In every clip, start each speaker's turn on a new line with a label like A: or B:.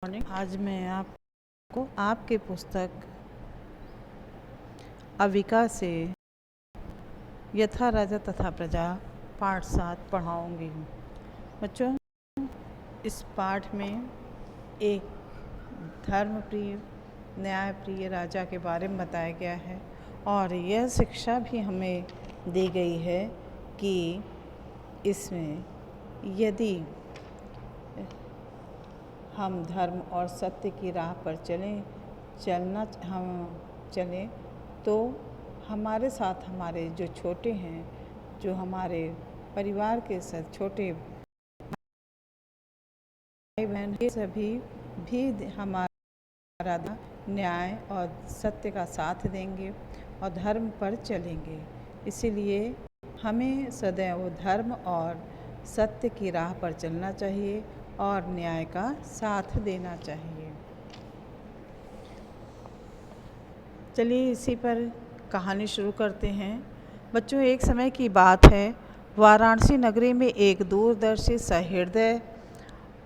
A: Morning. आज मैं आपको आपके पुस्तक अविका से यथा राजा तथा प्रजा पाठ 7 पढ़ाऊँगी। बच्चों, इस पाठ में एक धर्मप्रिय न्यायप्रिय राजा के बारे में बताया गया है और यह शिक्षा भी हमें दी गई है कि इसमें यदि हम धर्म और सत्य की राह पर चलें तो हमारे साथ हमारे जो छोटे हैं, जो हमारे परिवार के साथ छोटे भाई बहन, ये सभी भी हमारा न्याय और सत्य का साथ देंगे और धर्म पर चलेंगे। इसीलिए हमें सदैव धर्म और सत्य की राह पर चलना चाहिए और न्याय का साथ देना चाहिए। चलिए इसी पर कहानी शुरू करते हैं। बच्चों, एक समय की बात है, वाराणसी नगरी में एक दूरदर्शी सहृदय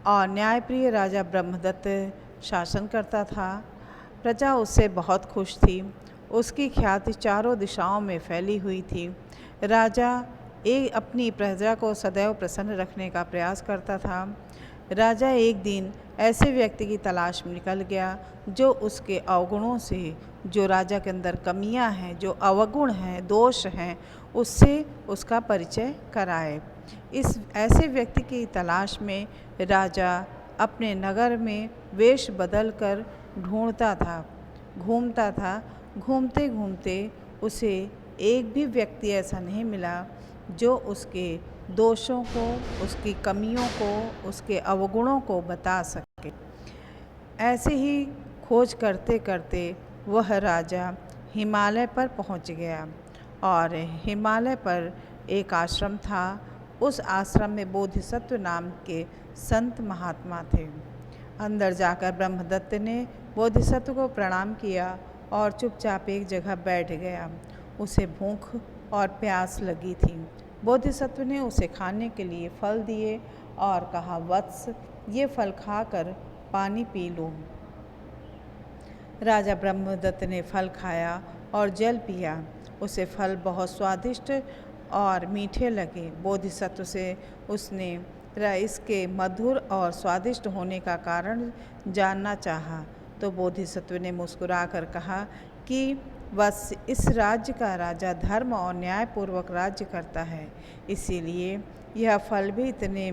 A: और न्यायप्रिय राजा ब्रह्मदत्त शासन करता था। प्रजा उससे बहुत खुश थी। उसकी ख्याति चारों दिशाओं में फैली हुई थी। राजा अपनी प्रजा को सदैव प्रसन्न रखने का प्रयास करता था। राजा एक दिन ऐसे व्यक्ति की तलाश में निकल गया जो उसके अवगुणों से, जो राजा के अंदर कमियां हैं, जो अवगुण हैं, दोष हैं, उससे उसका परिचय कराए। इस ऐसे व्यक्ति की तलाश में राजा अपने नगर में वेश बदलकर ढूंढता था, घूमता था। घूमते घूमते उसे एक भी व्यक्ति ऐसा नहीं मिला जो उसके दोषों को, उसकी कमियों को, उसके अवगुणों को बता सके। ऐसे ही खोज करते करते वह राजा हिमालय पर पहुंच गया और हिमालय पर एक आश्रम था। उस आश्रम में बोधिसत्व नाम के संत महात्मा थे। अंदर जाकर ब्रह्मदत्त ने बोधिसत्व को प्रणाम किया और चुपचाप एक जगह बैठ गया। उसे भूख और प्यास लगी थी। बोधिसत्व ने उसे खाने के लिए फल दिए और कहा, वत्स, ये फल खाकर पानी पी लो। राजा ब्रह्मदत्त ने फल खाया और जल पिया। उसे फल बहुत स्वादिष्ट और मीठे लगे। बोधिसत्व से उसने इसके मधुर और स्वादिष्ट होने का कारण जानना चाहा तो बोधिसत्व ने मुस्कुराकर कहा कि बस इस राज्य का राजा धर्म और न्यायपूर्वक राज्य करता है, इसीलिए यह फल भी इतने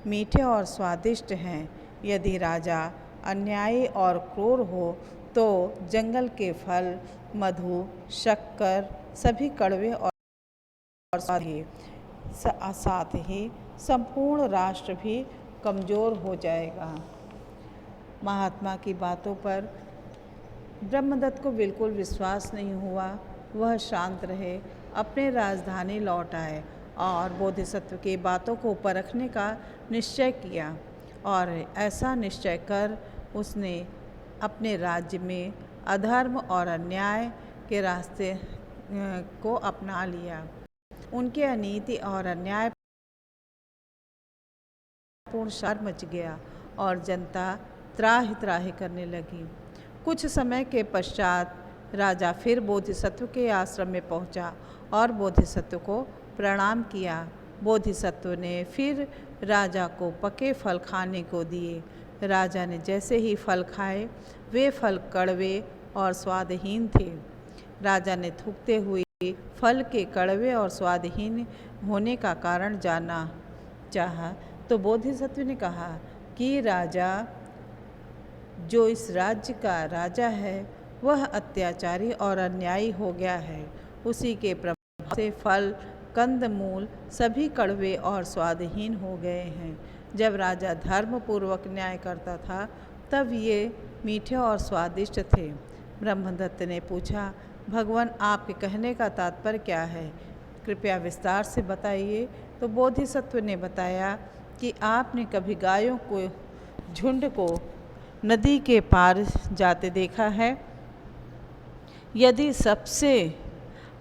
A: मीठे और स्वादिष्ट हैं। यदि राजा अन्यायी और क्रूर हो तो जंगल के फल, मधु, शक्कर सभी कड़वे और साथ ही संपूर्ण राष्ट्र भी कमज़ोर हो जाएगा। महात्मा की बातों पर ब्रह्मदत्त को बिल्कुल विश्वास नहीं हुआ। वह शांत रहे, अपने राजधानी लौट आए और बोधिसत्व की बातों को परखने का निश्चय किया और ऐसा निश्चय कर उसने अपने राज्य में अधर्म और अन्याय के रास्ते को अपना लिया। उनके अनीति और अन्याय पूर्ण शर मच गया और जनता त्राहि त्राहि करने लगी। कुछ समय के पश्चात राजा फिर बोधिसत्व के आश्रम में पहुंचा और बोधिसत्व को प्रणाम किया। बोधिसत्व ने फिर राजा को पके फल खाने को दिए। राजा ने जैसे ही फल खाए वे फल कड़वे और स्वादहीन थे। राजा ने थूकते हुए फल के कड़वे और स्वादहीन होने का कारण जानना चाहा तो बोधिसत्व ने कहा कि राजा, जो इस राज्य का राजा है वह अत्याचारी और अन्यायी हो गया है। उसी के प्रभाव से फल, कंदमूल सभी कड़वे और स्वादहीन हो गए हैं। जब राजा धर्मपूर्वक न्याय करता था तब ये मीठे और स्वादिष्ट थे। ब्रह्मदत्त ने पूछा, भगवान, आपके कहने का तात्पर्य क्या है? कृपया विस्तार से बताइए। तो बोधिसत्व ने बताया कि आपने कभी गायों को झुंड को नदी के पार जाते देखा है? यदि सबसे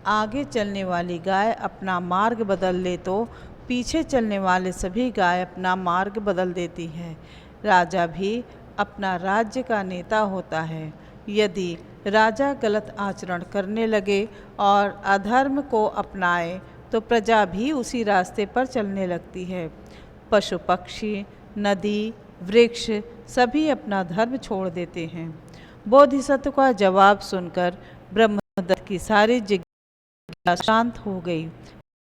A: आगे चलने वाली गाय अपना मार्ग बदल ले तो पीछे चलने वाले सभी गाय अपना मार्ग बदल देती है। राजा भी अपना राज्य का नेता होता है। यदि राजा गलत आचरण करने लगे और अधर्म को अपनाए तो प्रजा भी उसी रास्ते पर चलने लगती है। पशु पक्षी, नदी, वृक्ष सभी अपना धर्म छोड़ देते हैं। बोधिसत्व का जवाब सुनकर ब्रह्मदत्त की सारी जिज्ञासा शांत हो गई।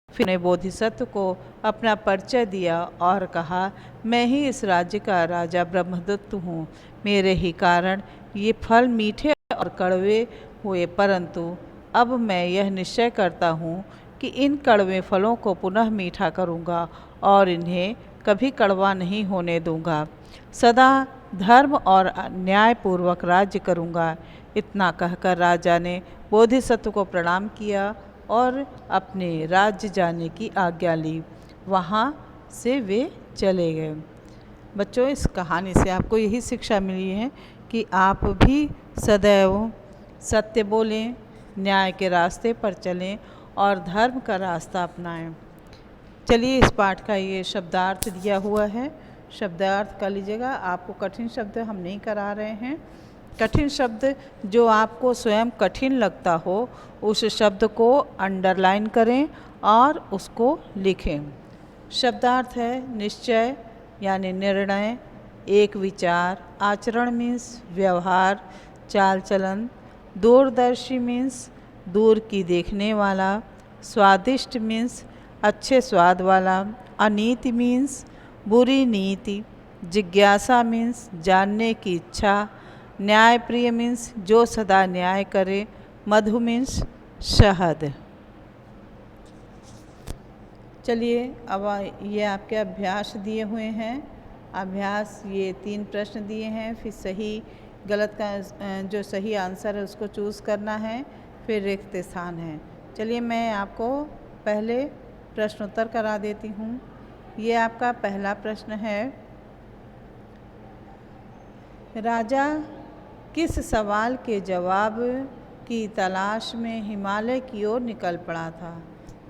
A: फिर ने बोधिसत्व को अपना परिचय दिया और कहा, मैं ही इस राज्य का राजा ब्रह्मदत्त हूँ। मेरे ही कारण ये फल मीठे और कड़वे हुए, परंतु अब मैं यह निश्चय करता हूँ कि इन कड़वे फलों को पुनः मीठा करूँगा और इन्हें कभी कड़वा नहीं होने दूँगा। सदा धर्म और न्यायपूर्वक राज्य करूँगा। इतना कहकर राजा ने बोधिसत्व को प्रणाम किया और अपने राज्य जाने की आज्ञा ली। वहाँ से वे चले गए। बच्चों, इस कहानी से आपको यही शिक्षा मिली है कि आप भी सदैव सत्य बोलें, न्याय के रास्ते पर चलें और धर्म का रास्ता अपनाएं। चलिए, इस पाठ का ये शब्दार्थ दिया हुआ है, शब्दार्थ कर लीजिएगा। आपको कठिन शब्द हम नहीं करा रहे हैं। कठिन शब्द जो आपको स्वयं कठिन लगता हो उस शब्द को अंडरलाइन करें और उसको लिखें। शब्दार्थ है निश्चय यानी निर्णय, एक विचार, आचरण मीन्स व्यवहार, चाल चलन, दूरदर्शी मीन्स दूर की देखने वाला, स्वादिष्ट मीन्स अच्छे स्वाद वाला, अनीति मीन्स बुरी नीति, जिज्ञासा मीन्स जानने की इच्छा, न्यायप्रिय मीन्स जो सदा न्याय करे, मधु मीन्स शहद। चलिए, अब ये आपके अभ्यास दिए हुए हैं। अभ्यास ये 3 प्रश्न दिए हैं, फिर सही गलत का जो सही आंसर है उसको चूज़ करना है, फिर रिक्त स्थान है। चलिए, मैं आपको पहले प्रश्नोत्तर करा देती हूँ। ये आपका पहला प्रश्न है, राजा किस सवाल के जवाब की तलाश में हिमालय की ओर निकल पड़ा था।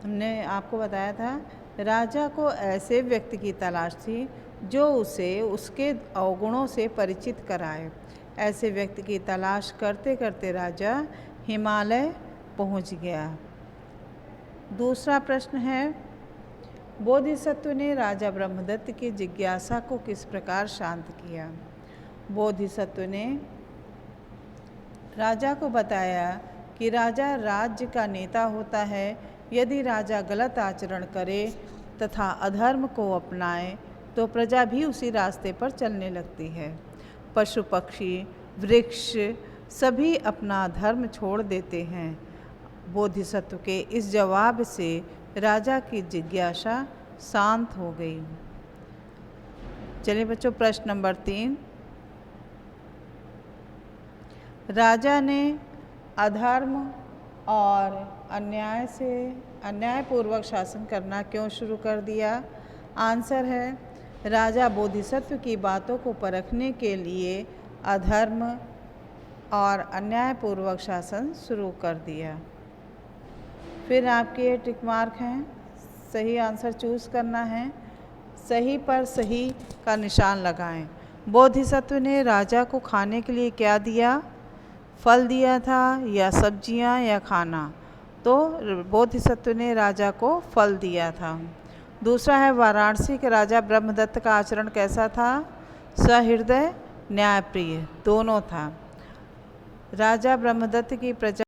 A: हमने आपको बताया था राजा को ऐसे व्यक्ति की तलाश थी जो उसे उसके अवगुणों से परिचित कराए। ऐसे व्यक्ति की तलाश करते करते राजा हिमालय पहुंच गया। दूसरा प्रश्न है, बोधिसत्व ने राजा ब्रह्मदत्त की जिज्ञासा को किस प्रकार शांत किया। बोधिसत्व ने राजा को बताया कि राजा राज्य का नेता होता है। यदि राजा गलत आचरण करे तथा अधर्म को अपनाए तो प्रजा भी उसी रास्ते पर चलने लगती है। पशु पक्षी, वृक्ष सभी अपना धर्म छोड़ देते हैं। बोधिसत्व के इस जवाब से राजा की जिज्ञासा शांत हो गई। चलिए बच्चों, प्रश्न नंबर 3, राजा ने अधर्म और अन्यायपूर्वक शासन करना क्यों शुरू कर दिया। आंसर है, राजा बोधिसत्व की बातों को परखने के लिए अधर्म और अन्यायपूर्वक शासन शुरू कर दिया। फिर आपके टिक मार्क हैं, सही आंसर चूज़ करना है। सही पर सही का निशान लगाएं। बोधिसत्व ने राजा को खाने के लिए क्या दिया। फल दिया था या सब्जियां या खाना। तो बोधिसत्व ने राजा को फल दिया था। दूसरा है, वाराणसी के राजा ब्रह्मदत्त का आचरण कैसा था। सहृदय, न्यायप्रिय दोनों था। राजा ब्रह्मदत्त की प्रजा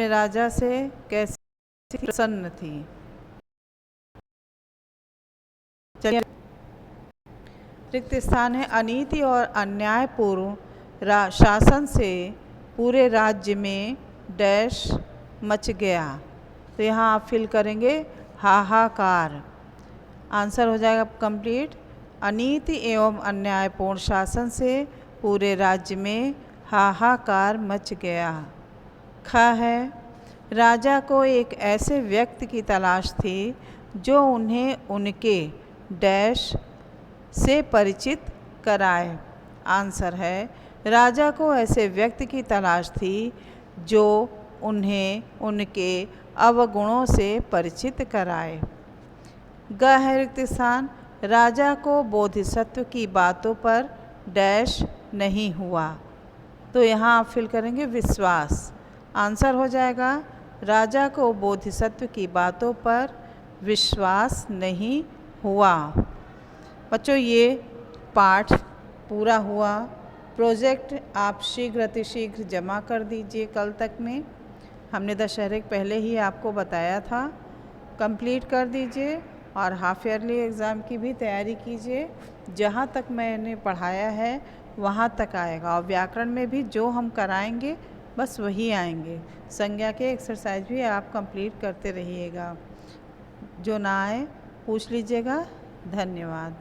A: राजा से कैसे प्रसन्न थी। चलिए, रिक्त स्थान है, अनीति और अन्यायपूर्ण शासन से पूरे राज्य में डैश मच गया। तो यहाँ आप फिल करेंगे हाहाकार। आंसर हो जाएगा कंप्लीट। अनीति एवं अन्यायपूर्ण शासन से पूरे राज्य में हाहाकार मच गया। ख है, राजा को एक ऐसे व्यक्ति की तलाश थी जो उन्हें उनके डैश से परिचित कराए। आंसर है, राजा को ऐसे व्यक्ति की तलाश थी जो उन्हें उनके अवगुणों से परिचित कराए। ग है रिक्त स्थान, राजा को बोधिसत्व की बातों पर डैश नहीं हुआ। तो यहाँ आप फिल करेंगे विश्वास। आंसर हो जाएगा राजा को बोधिसत्व की बातों पर विश्वास नहीं हुआ। बच्चों ये पाठ पूरा हुआ। प्रोजेक्ट आप शीघ्र अतिशीघ्र जमा कर दीजिए कल तक में। हमने दशहरे के पहले ही आपको बताया था। कंप्लीट कर दीजिए और हाफ ईयरली एग्ज़ाम की भी तैयारी कीजिए। जहाँ तक मैंने पढ़ाया है वहाँ तक आएगा, और व्याकरण में भी जो हम कराएंगे बस वही आएंगे। संज्ञा के एक्सरसाइज भी आप कंप्लीट करते रहिएगा। जो ना आए पूछ लीजिएगा। धन्यवाद।